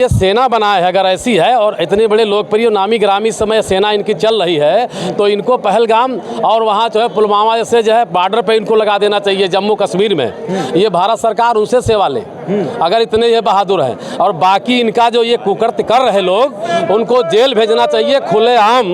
ये सेना बनाए है, अगर ऐसी है और इतनी बड़े लोकप्रिय नामी ग्रामी समय सेना इनकी चल रही है तो इनको पहलगाम और वहाँ जो है पुलवामा जैसे जो है बॉर्डर पे इनको लगा देना चाहिए जम्मू कश्मीर में। ये भारत सरकार उनसे सेवा ले अगर इतने ये बहादुर हैं। और बाकी इनका जो ये कुकृत्य कर रहे लोग उनको जेल भेजना चाहिए खुलेआम।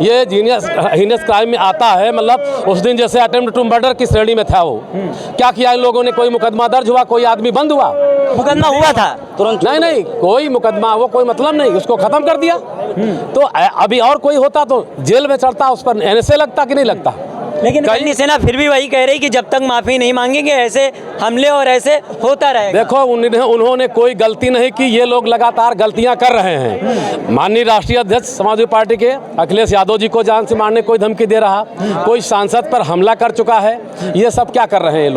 ये हीनियस क्राइम में आता है। मतलब उस दिन जैसे अटेम्प्ट टू मर्डर की श्रेणी में था वो, क्या किया इन लोगों ने? कोई मुकदमा दर्ज हुआ? कोई आदमी बंद हुआ? मुकदमा हुआ था तुरंत? नहीं, कोई मुकदमा वो कोई मतलब नहीं, उसको खत्म कर दिया। तो अभी और कोई होता तो जेल में चढ़ता, उस पर एनएसए लगता कि नहीं लगता? लेकिन करनी सेना फिर भी वही कह रही कि जब तक माफी नहीं मांगेंगे ऐसे हमले और ऐसे होता रहेगा। देखो उन्होंने कोई गलती नहीं की, ये लोग लगातार गलतियां कर रहे हैं। माननीय राष्ट्रीय अध्यक्ष समाजवादी पार्टी के अखिलेश यादव जी को जान से मारने कोई धमकी दे रहा, कोई सांसद पर हमला कर चुका है। ये सब क्या कर रहे हैं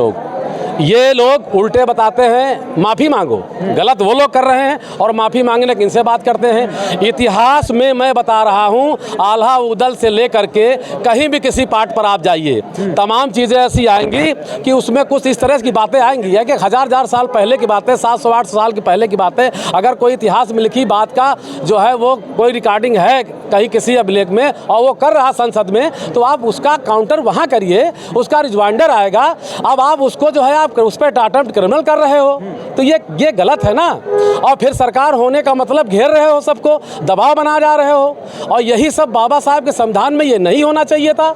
ये लोग उल्टे बताते हैं माफ़ी मांगो। गलत वो लोग कर रहे हैं और माफ़ी मांगने की इनसे बात करते हैं। इतिहास में मैं बता रहा हूँ, आल्हा उदल से लेकर के कहीं भी किसी पार्ट पर आप जाइए, तमाम चीज़ें ऐसी आएंगी कि उसमें कुछ इस तरह की बातें आएंगी है कि हजार साल पहले की बातें, 700-800 साल की पहले की बातें। अगर कोई इतिहास में लिखी बात का जो है वो कोई रिकॉर्डिंग है कहीं किसी अभिलेख में और वो कर रहा संसद में, तो आप उसका काउंटर वहाँ करिए, उसका रिजवाइंडर आएगा। अब आप उसको जो है आप उस पर अटेम्प्ट क्रिमिनल कर रहे हो, तो ये गलत है ना। और फिर सरकार होने का मतलब घेर रहे हो, सबको दबाव बना जा रहे हो। और यही सब बाबा साहब के संविधान में ये नहीं होना चाहिए था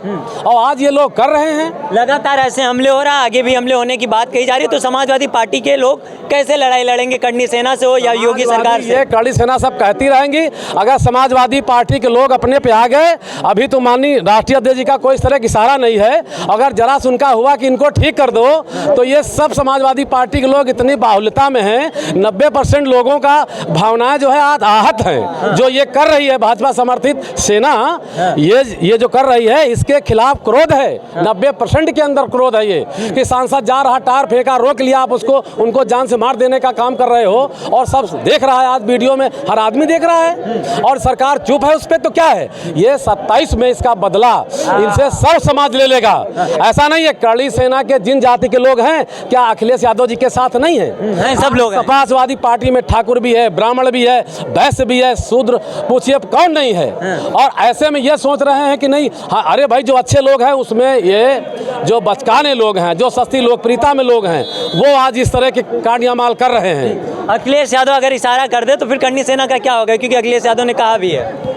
और आज ये लोग कर रहे हैं। लगातार ऐसे हमले हो रहा है, आगे भी हमले होने की बात कही जा रही है। तो समाजवादी पार्टी के लोग कैसे लड़ाई लड़ेंगे? करनी सेना से हो या योगी सरकार से? ये करनी सेना सब कहती रहेंगी। अगर समाजवादी पार्टी के लोग अपने पे आ गए, अभी तो माननीय राष्ट्रीय अध्यक्ष जी का कोई इस तरह की इशारा नहीं है, अगर जरा सुनका हुआ कि इनको ठीक कर दो, तो ये सब समाजवादी पार्टी के लोग इतनी बाहुल्यता में हैं, 90% लोगों का भावनाएं जो है आज आहत हैं। जो ये कर रही है भाजपा समर्थित सेना, ये जो कर रही है इसके खिलाफ क्रोध है। 90% के अंदर क्रोध है ये कि सांसद जा रहा, टार फेंका, रोक लिया, आप उसको उनको जान से मार देने का काम कर रहे हो और सब देख रहा है। आज वीडियो में हर आदमी देख रहा है और सरकार चुप है उस पर। तो क्या है, ये 27 में इसका बदला इनसे सब समाज ले लेगा। ऐसा नहीं है, करनी सेना के जिन जाति के लोग हैं क्या अखिलेश यादव जी के साथ नहीं है? सब लोग हैं। समाजवादी पार्टी में ठाकुर भी है, ब्राह्मण भी है, वैश्य भी है, शूद्र, पूछिए कौन नहीं है। और ऐसे में ये सोच रहे हैं कि नहीं, हाँ अरे भाई जो अच्छे लोग हैं उसमें ये जो बचकाने लोग हैं, जो सस्ती लोकप्रियता में लोग हैं, वो आज इस तरह के कांडियामाल कर रहे हैं। अखिलेश यादव अगर इशारा कर दे तो फिर करनी सेना का क्या होगा? क्योंकि अखिलेश यादव ने कहा भी है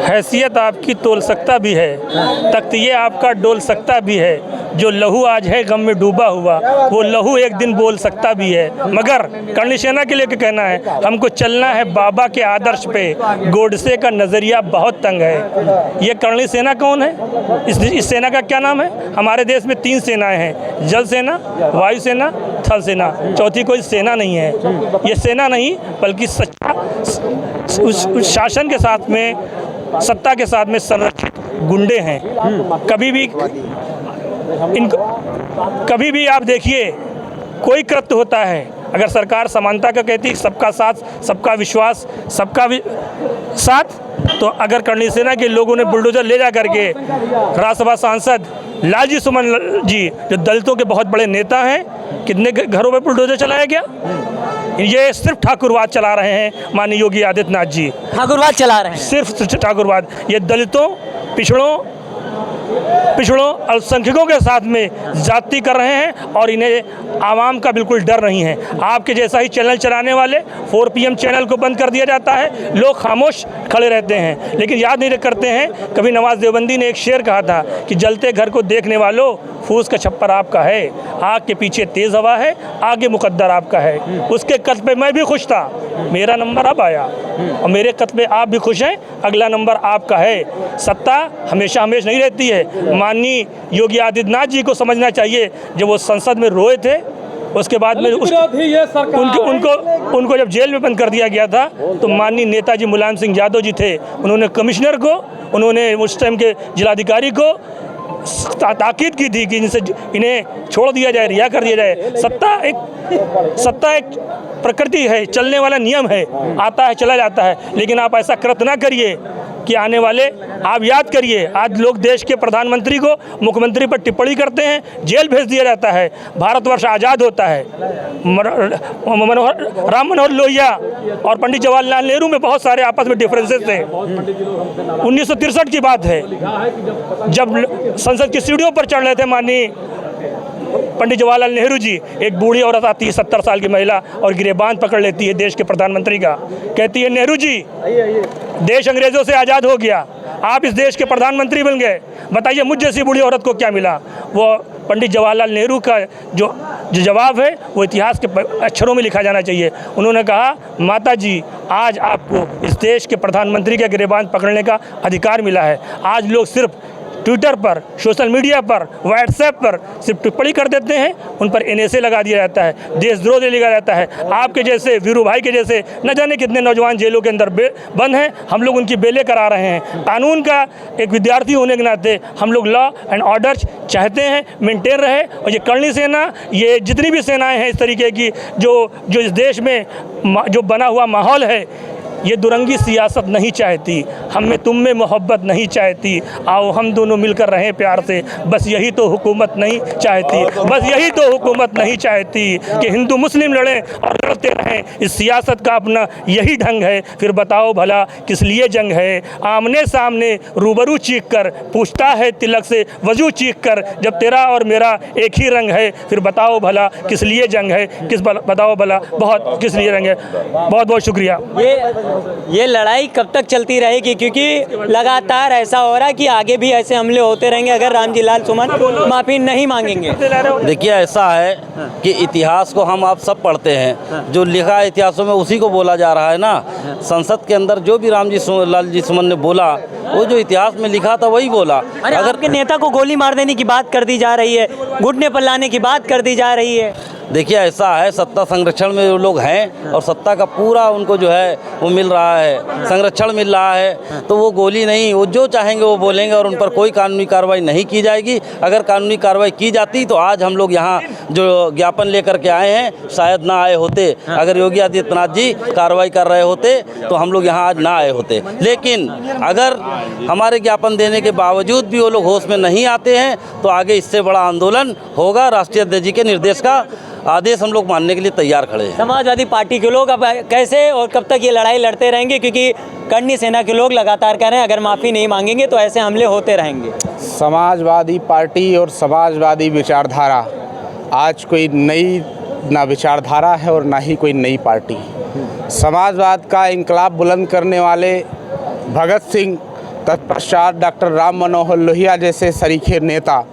हैसियत आपकी तोल सकता भी है, तख्त ये आपका डोल सकता भी है, जो लहू आज है गम में डूबा हुआ वो लहू एक दिन बोल सकता भी है। मगर करनी सेना के लिए क्या कहना है, हमको चलना है बाबा के आदर्श पे, गोडसे का नज़रिया बहुत तंग है। ये करनी सेना कौन है? इस सेना का क्या नाम है? हमारे देश में 3 सेनाएं हैं, जल सेना, वायु सेना, थल सेना, चौथी कोई सेना नहीं है। ये सेना नहीं बल्कि सच्चा उस शासन के साथ में, सत्ता के साथ में संरक्षित गुंडे हैं। कभी भी आप देखिए कोई कृत्य होता है, अगर सरकार समानता का कहती, सबका साथ, सबका विश्वास, सबका साथ, तो अगर करनी सेना के लोगों ने बुलडोजर ले जा करके राज्यसभा सांसद लालजी सुमन जी जो दलितों के बहुत बड़े नेता हैं, कितने घरों में बुलडोजर चलाया गया? ये सिर्फ ठाकुरवाद चला रहे हैं माननीय योगी आदित्यनाथ जी। ठाकुरवाद चला रहे हैं, सिर्फ ठाकुरवाद। ये दलितों, पिछड़ों अल्पसंख्यकों के साथ में जाति कर रहे हैं और इन्हें आवाम का बिल्कुल डर नहीं है। आपके जैसा ही चैनल चलाने वाले 4 PM चैनल को बंद कर दिया जाता है, लोग खामोश खड़े रहते हैं, लेकिन याद नहीं करते हैं। कभी नवाज देवबंदी ने एक शेर कहा था कि जलते घर को देखने वालों, फूस का छप्पर आपका है, आग के पीछे तेज़ हवा है, आगे मुकद्दर आपका है। उसके कद पे मैं भी खुश था, मेरा नंबर अब आया और मेरे कद पे आप भी खुश हैं, अगला नंबर आपका है। सत्ता हमेशा नहीं रहती है। माननीय योगी आदित्यनाथ जी को समझना चाहिए, जब वो संसद में रोए थे उसके बाद में उनको जब जेल में बंद कर दिया गया था, तो माननीय नेताजी मुलायम सिंह यादव जी थे, उन्होंने कमिश्नर को, उन्होंने उस टाइम के जिलाधिकारी को ताकीद की थी कि इन्हें छोड़ दिया जाए, रिहा कर दिया जाए। सत्ता एक प्रकृति है, चलने वाला नियम है, आता है चला जाता है, लेकिन आप ऐसा कृत्य ना करिए कि आने वाले, आप याद करिए, आज लोग देश के प्रधानमंत्री को, मुख्यमंत्री पर टिप्पणी करते हैं, जेल भेज दिया जाता है, भारतवर्ष आज़ाद होता है। राम मनोहर लोहिया और पंडित जवाहरलाल नेहरू में बहुत सारे आपस में डिफरेंसेस थे। 1963 की बात है, जब संसद की सीढ़ियों पर चढ़ रहे थे माननीय पंडित जवाहरलाल नेहरू जी, एक बूढ़ी औरत आती है 70 साल की महिला और गिरेबान पकड़ लेती है देश के प्रधानमंत्री का, कहती है नेहरू जी देश अंग्रेज़ों से आज़ाद हो गया, आप इस देश के प्रधानमंत्री बन गए, बताइए मुझ जैसी बूढ़ी औरत को क्या मिला। वो पंडित जवाहरलाल नेहरू का जो जवाब है वो इतिहास के अक्षरों में लिखा जाना चाहिए। उन्होंने कहा, माता जी आज आपको इस देश के प्रधानमंत्री का गिरेबान पकड़ने का अधिकार मिला है। आज लोग सिर्फ ट्विटर पर, सोशल मीडिया पर, व्हाट्सएप पर सिर्फ टिप्पणी कर देते हैं, उन पर NSA लगा दिया जाता है, देशद्रोह लिखा जाता है। आपके जैसे वीरू भाई के जैसे न जाने कितने नौजवान जेलों के अंदर बंद हैं, हम लोग उनकी बेलें करा रहे हैं। कानून का एक विद्यार्थी होने के नाते हम लोग लॉ एंड ऑर्डर चाहते हैं मेंटेन रहे। और ये करणी सेना, ये जितनी भी सेनाएँ हैं इस तरीके की, जो इस देश में जो बना हुआ माहौल है, ये दुरंगी सियासत नहीं चाहती, हम में तुम में मोहब्बत नहीं चाहती, आओ हम दोनों मिलकर रहें प्यार से, बस यही तो हुकूमत नहीं चाहती, बस यही तो हुकूमत नहीं चाहती कि हिंदू मुस्लिम लड़ें और लड़ते रहें। इस सियासत का अपना यही ढंग है, फिर बताओ भला किस लिए जंग है। आमने सामने रूबरू चीख कर पूछता है तिलक से वजू चीख कर, जब तेरा और मेरा एक ही रंग है, फिर बताओ भला किस लिए जंग है, बताओ भला बहुत किस लिए रंग है। बहुत बहुत शुक्रिया। ये लड़ाई कब तक चलती रहेगी, क्योंकि लगातार ऐसा हो रहा है कि आगे भी ऐसे हमले होते रहेंगे अगर रामजी लाल सुमन माफ़ी नहीं मांगेंगे। देखिए ऐसा है कि इतिहास को हम आप सब पढ़ते हैं, जो लिखा है इतिहासों में उसी को बोला जा रहा है ना। संसद के अंदर जो भी लाल जी सुमन ने बोला, वो जो इतिहास में लिखा था वही बोला। अगर आपके नेता को गोली मार देने की बात कर दी जा रही है, घुटने पर लाने की बात कर दी जा रही है। देखिए ऐसा है, सत्ता संरक्षण में जो लोग हैं और सत्ता का पूरा उनको जो है वो मिल रहा है, संरक्षण मिल रहा है, तो वो गोली नहीं, वो जो चाहेंगे वो बोलेंगे और उन पर कोई कानूनी कार्रवाई नहीं की जाएगी। अगर कानूनी कार्रवाई की जाती तो आज हम लोग यहाँ जो ज्ञापन लेकर के आए हैं शायद ना आए होते। अगर योगी आदित्यनाथ जी कार्रवाई कर रहे होते तो हम लोग यहाँ आज ना आए होते। लेकिन अगर हमारे ज्ञापन देने के बावजूद भी वो लोग होश में नहीं आते हैं तो आगे इससे बड़ा आंदोलन होगा। राष्ट्रीय अध्यक्ष जी के निर्देश का आदेश हम लोग मानने के लिए तैयार खड़े हैं। समाजवादी पार्टी के लोग अब कैसे और कब तक ये लड़ाई लड़ते रहेंगे, क्योंकि करणी सेना के लोग लगातार कह रहे हैं अगर माफ़ी नहीं मांगेंगे तो ऐसे हमले होते रहेंगे। समाजवादी पार्टी और समाजवादी विचारधारा आज कोई नई ना विचारधारा है और ना ही कोई नई पार्टी। समाजवाद का इंकलाब बुलंद करने वाले भगत सिंह, तत्पश्चात डॉक्टर राम मनोहर लोहिया जैसे सरीखे नेता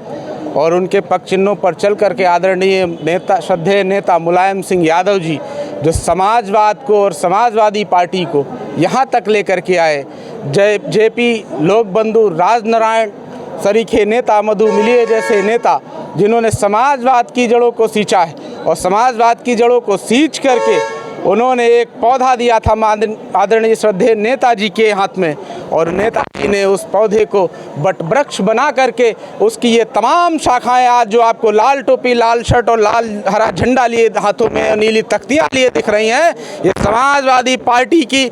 और उनके पग चिन्हों पर चल करके आदरणीय नेता, श्रद्धेय नेता मुलायम सिंह यादव जी, जो समाजवाद को और समाजवादी पार्टी को यहाँ तक लेकर के आए। जेपी लोक बंधु राजनारायण सरीखे नेता, मधु मिलिए जैसे नेता, जिन्होंने समाजवाद की जड़ों को सींचा है और समाजवाद की जड़ों को सींच करके उन्होंने एक पौधा दिया था आदरणीय श्रद्धेय नेताजी के हाथ में, और नेताजी ने उस पौधे को बट वृक्ष बना करके उसकी ये तमाम शाखाएं आज जो आपको लाल टोपी, लाल शर्ट और लाल हरा झंडा लिए हाथों में नीली तख्तियां लिए दिख रही हैं, ये समाजवादी पार्टी की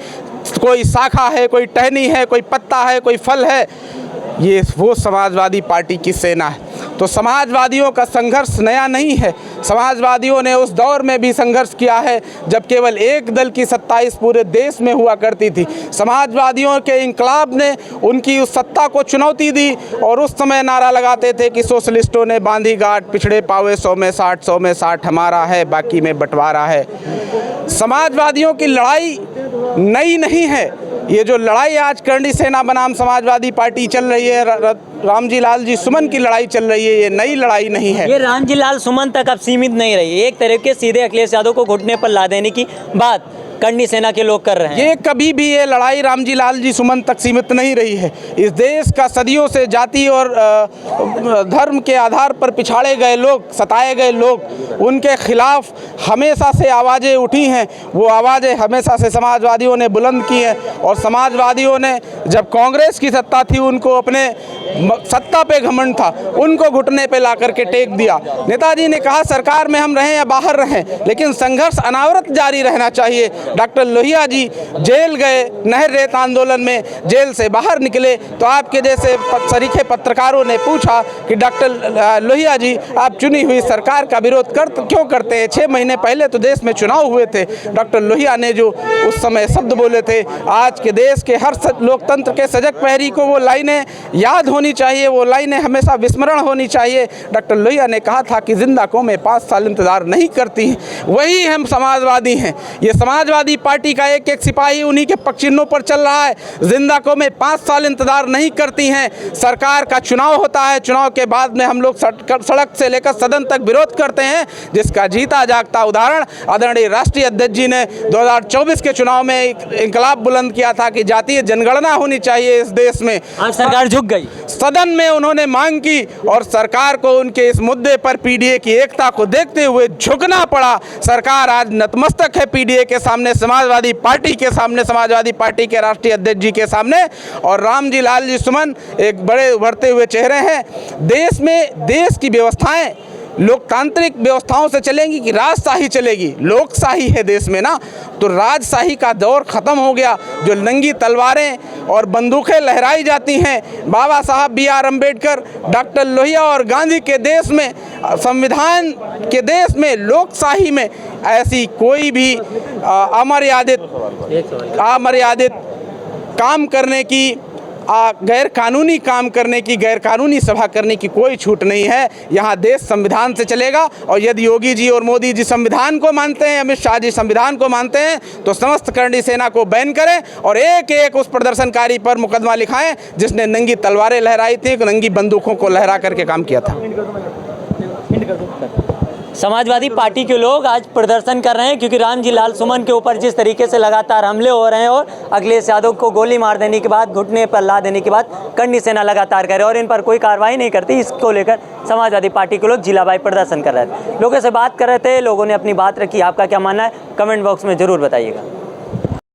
कोई शाखा है, कोई टहनी है, कोई पत्ता है, कोई फल है। ये वो समाजवादी पार्टी की सेना है। तो समाजवादियों का संघर्ष नया नहीं है। समाजवादियों ने उस दौर में भी संघर्ष किया है जब केवल एक दल की सत्ता इस पूरे देश में हुआ करती थी। समाजवादियों के इंकलाब ने उनकी उस सत्ता को चुनौती दी और उस समय नारा लगाते थे कि सोशलिस्टों ने बांधी गांठ, पिछड़े पावे 100 में 60, 100 में 60 हमारा है, बाकी में बंटवारा है। समाजवादियों की लड़ाई नई नहीं है। ये जो लड़ाई आज करणी सेना बनाम समाजवादी पार्टी चल रही है, रामजी लाल जी सुमन की लड़ाई चल रही है, ये नई लड़ाई नहीं है। ये रामजी लाल सुमन तक अब सीमित नहीं रही, एक तरीके सीधे अखिलेश यादव को घुटने पर ला देने की बात करणी सेना के लोग कर रहे हैं। ये कभी भी ये लड़ाई रामजी लाल जी सुमन तक सीमित नहीं रही है। इस देश का सदियों से जाति और धर्म के आधार पर पिछाड़े गए लोग, सताए गए लोग, उनके खिलाफ हमेशा से आवाज़ें उठी हैं। वो आवाज़ें हमेशा से समाजवादियों ने बुलंद की हैं और समाजवादियों ने जब कांग्रेस की सत्ता थी उनको अपने सत्ता पे घमंड था उनको घुटने पे ला करके टेक दिया। नेताजी ने कहा सरकार में हम रहें या बाहर रहें, लेकिन संघर्ष अनावरत जारी रहना चाहिए। डॉक्टर लोहिया जी जेल गए, नहर रेत आंदोलन में जेल से बाहर निकले तो आपके जैसे सरीखे पत्रकारों ने पूछा कि डॉक्टर लोहिया जी आप चुनी हुई सरकार का विरोध क्यों करते हैं? 6 महीने पहले तो देश में चुनाव हुए थे। डॉक्टर लोहिया ने जो उस समय शब्द बोले थे, आज के देश के हर लोकतंत्र के सजग प्रहरी को वो लाइनें याद होनी चाहिए, वो लाइनें हमेशा विस्मरण होनी चाहिए। डॉक्टर लोहिया ने कहा था कि जिंदा कौमें 5 साल इंतज़ार नहीं करती। वही हम समाजवादी हैं। ये समाजवादी पार्टी का एक एक सिपाही उन्हीं के पगचिन्हों पर चल रहा है। जिंदा कौमें 5 साल इंतज़ार नहीं करती हैं। सरकार का चुनाव होता है, चुनाव के बाद में हम लोग सड़क से लेकर सदन तक विरोध करते हैं, जिसका जीता जागता उदाहरण आदरणीय राष्ट्रीय अध्यक्ष जी ने 2024 के चुनाव में इंकलाब बुलंद किया था कि जातीय जनगणना होनी चाहिए इस देश में। आज सरकार झुक गई। सदन में उन्होंने मांग की और सरकार को उनके इस मुद्दे पर पीडीए की एकता को देखते हुए झुकना पड़ा। सरकार आज नतमस्तक है पीडीए के सामने, समाजवादी पार्टी के सामने, समाजवादी पार्टी के राष्ट्रीय अध्यक्ष जी के सामने। और रामजी लाल जी सुमन एक बड़े उभरते हुए चेहरे हैं। देश में देश की व्यवस्थाएं लोकतांत्रिक व्यवस्थाओं से चलेंगी कि राजशाही चलेगी? लोकशाही है देश में ना, तो राजशाही का दौर ख़त्म हो गया। जो नंगी तलवारें और बंदूकें लहराई जाती हैं बाबा साहब B.R. अम्बेडकर, डॉक्टर लोहिया और गांधी के देश में, संविधान के देश में, लोकशाही में ऐसी कोई भी अमर्यादित काम करने की, गैर कानूनी काम करने की, गैर कानूनी सभा करने की कोई छूट नहीं है। यहाँ देश संविधान से चलेगा। और यदि योगी जी और मोदी जी संविधान को मानते हैं, अमित शाह जी संविधान को मानते हैं, तो समस्त करणी सेना को बैन करें और एक एक उस प्रदर्शनकारी पर मुकदमा लिखाएं जिसने नंगी तलवारें लहराई थी, नंगी बंदूकों को लहरा करके काम किया था। समाजवादी पार्टी के लोग आज प्रदर्शन कर रहे हैं क्योंकि रामजी लाल सुमन के ऊपर जिस तरीके से लगातार हमले हो रहे हैं और अखिलेश यादव को गोली मार देने के बाद, घुटने पर ला देने के बाद करणी सेना लगातार करे और इन पर कोई कार्रवाई नहीं करती। इसको लेकर समाजवादी पार्टी के लोग जिला वाई प्रदर्शन कर रहे थे। लोगों से बात कर रहे थे, लोगों ने अपनी बात रखी। आपका क्या मानना है कमेंट बॉक्स में ज़रूर बताइएगा।